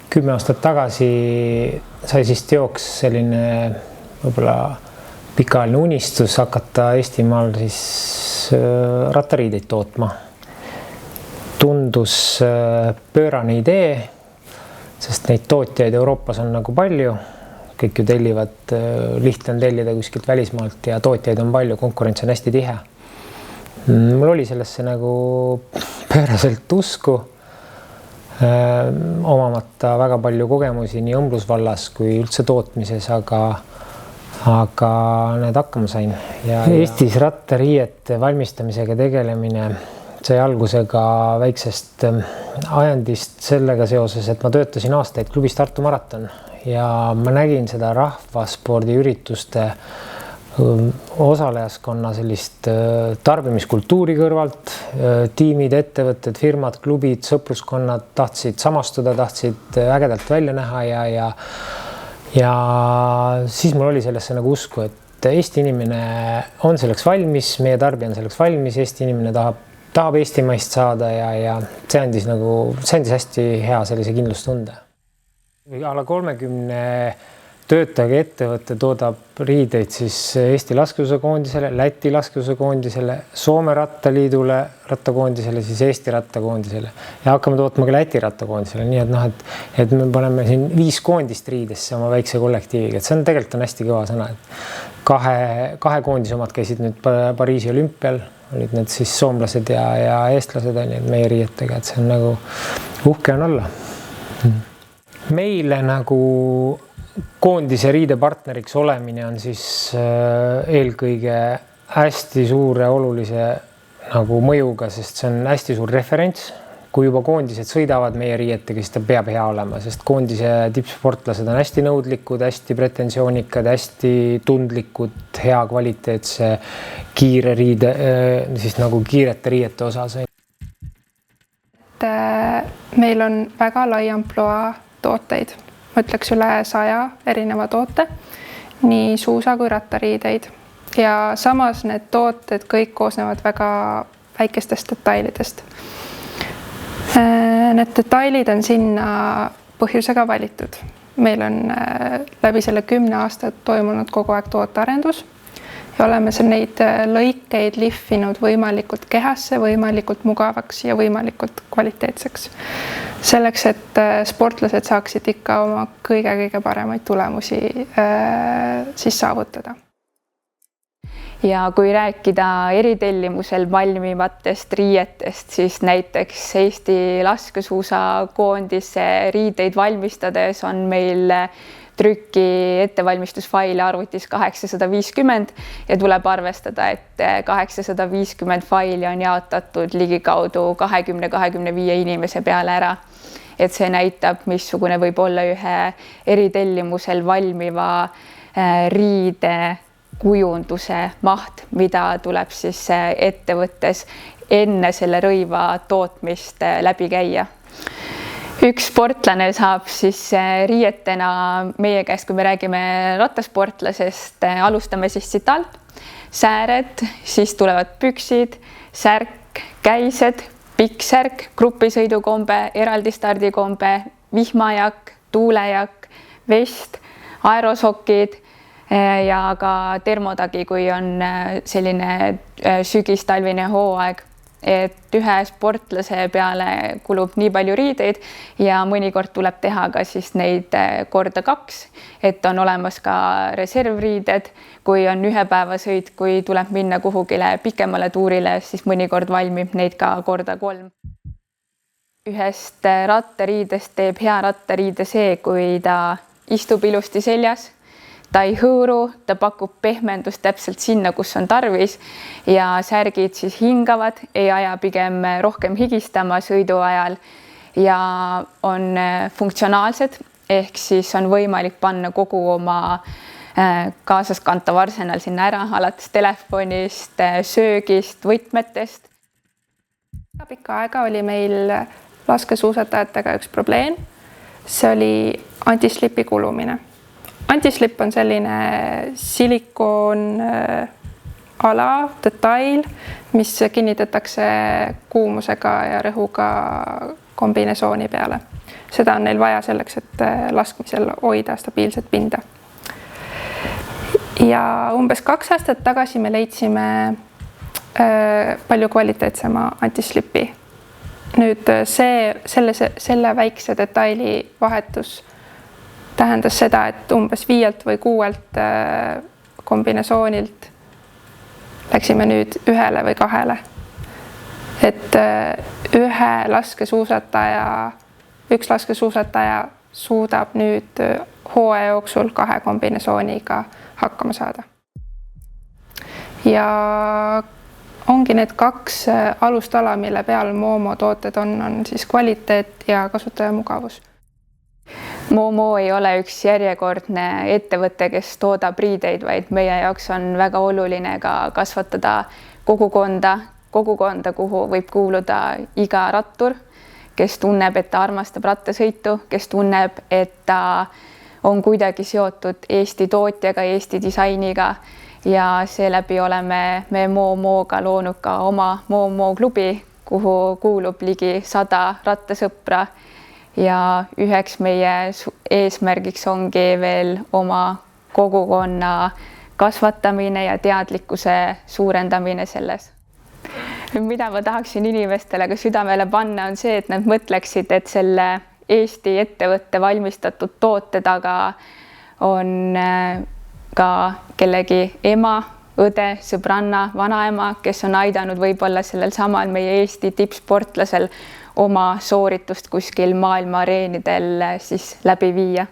10 aastat tagasi sai siis teoks selline võib-olla pikaajaline unistus hakata Eestimaal siis rattariideid tootma. Tundus pöörane idee, sest neid tootjaid Euroopas on nagu palju. Kõik ju tellivad, lihtne on tellida kuskilt välismaalt ja tootjaid on palju, konkurents on hästi tihe. Mul oli sellesse nagu pööraselt usku, omamata väga palju kogemusi nii õmblusvallas kui üldse tootmises, aga need hakkama sain. Ja Eestis rattariiete valmistamisega tegelemine sai alguse ka väiksest ajendist sellega seoses, et ma töötasin aastaid klubis Tartu Maraton ja ma nägin seda rahvaspordiürituste osalejaskonna sellist tarbimiskultuuri kõrvalt. Tiimid, ettevõtted, firmad, klubid, sõpruskonnad tahtsid samastuda, tahtsid ägedalt välja näha ja siis mul oli sellesse nagu usku, et Eesti inimene on selleks valmis, meie tarbija on selleks valmis, Eesti inimene tahab Eestimaist saada ja see andis hästi hea sellise kindlustunde. Alla 30 töötajaga ettevõte toodab riideid siis Eesti laskesuusakoondisele, Läti laskesuusakoondisele, Soome rattaliidule, rattakoondisele, siis Eesti rattakoondisele ja hakkame tootma ka Läti rattakoondisele. Nii et me paneme siin 5 koondist riidesse oma väikse kollektiiviga. See on tegelikult hästi kõva sõna. Kahe koondise omad käisid nüüd Pariisi olümpial, olid need siis soomlased ja eestlased meie riietega, et see on nagu uhke on olla. Meile nagu koondise riidepartneriks olemine on siis eelkõige hästi suure olulise nagu mõjuga, sest see on hästi suur referents. Kui juba koondised sõidavad meie riietega, siis ta peab hea olema, sest koondise tippsportlased on hästi nõudlikud, hästi pretensjoonikad, hästi tundlikud, hea kvaliteetse kiire riide, siis nagu kiirete riiete osas. Meil on väga lai amploa tooteid. Ma ütleks üle 100 erineva toote, nii suusa kui rattariideid. Ja samas need tooted kõik koosnevad väga väikestest detailidest. Need detailid on sinna põhjusega valitud. Meil on läbi selle 10 aastat toimunud kogu aeg tootearendus ja oleme neid lõikeid lihvinud võimalikult kehasse, võimalikult mugavaks ja võimalikult kvaliteetseks. Selleks, et sportlased saaksid ikka oma kõige paremaid tulemusi siis saavutada. Ja kui rääkida eritellimusel valmivatest riietest, siis näiteks Eesti laskesuusakoondise riideid valmistades on meil trüki ettevalmistusfaili arvutis 850 ja tuleb arvestada, et 850 faili on jaotatud ligikaudu 20-25 inimese peale ära. Et see näitab, missugune võib olla ühe eritellimusel valmiva riide kujunduse maht, mida tuleb siis ettevõttes enne selle rõiva tootmist läbi käia. Üks sportlane saab siis riietena meie käest, kui me räägime rattasportlasest, alustame siis siit alt. Sääred, siis tulevad püksid, särk, käised, pikksärk, grupisõidukombe, eraldi stardikombe, vihmajakk, tuulejakk, vest, aerosokid ja ka termotagi, kui on selline sügistalvine hooaeg. Et ühe sportlase peale kulub nii palju riideid ja mõnikord tuleb teha ka siis neid korda 2, et on olemas ka reservriided, kui on ühepäevasõit, kui tuleb minna kuhugile pikemale tuurile, siis mõnikord valmib neid ka korda 3. Ühest rattariidest teeb hea rattariide see, kui ta istub ilusti seljas. Ta ei hõõru, ta pakub pehmendust täpselt sinna, kus on tarvis ja särgid siis hingavad, ei aja pigem rohkem higistama sõidu ajal ja on funktsionaalsed, ehk siis on võimalik panna kogu oma kaasaskantav arsenal sinna ära, alates telefonist, söögist, võtmetest. Pikka aega oli meil laskesuusatajatega üks probleem, see oli antislipi kulumine. Antislip on selline silikoon ala, detail, mis kinnitatakse kuumusega ja rõhuga kombinesooni peale. Seda on neil vaja selleks, et laskmisel hoida stabiilset pinda. Ja umbes 2 aastat tagasi me leidsime palju kvaliteetsema antislipi. Nüüd selle väikse detaili vahetus tähendas seda, et umbes 5 või 6 kombinesoonilt läksime nüüd 1 või 2. Et üks laskesuusataja suudab nüüd hooaja jooksul 2 kombinesooniga hakkama saada. Ja ongi need 2 alustala, mille peal Momo tooted on siis kvaliteet ja kasutajamugavus. Momo ei ole üks järjekordne ettevõte, kes toodab riideid, vaid meie jaoks on väga oluline ka kasvatada kogukonda, kuhu võib kuuluda iga rattur, kes tunneb, et ta armastab rattasõitu, kes tunneb, et ta on kuidagi seotud Eesti tootjaga, Eesti disainiga ja seeläbi oleme me Momoga loonud ka oma Momo klubi, kuhu kuulub ligi 100 rattasõpra ja üheks meie eesmärgiks ongi veel oma kogukonna kasvatamine ja teadlikkuse suurendamine selles. Mida ma tahaksin inimestele ka südamele panna, on see, et nad mõtleksid, et selle Eesti ettevõtte valmistatud toote taga on ka kellegi ema, õde, sõbranna, vanaema, kes on aidanud võib-olla sellel samal meie Eesti tippsportlasel oma sooritust kuskil maailma areenidel siis läbi viia.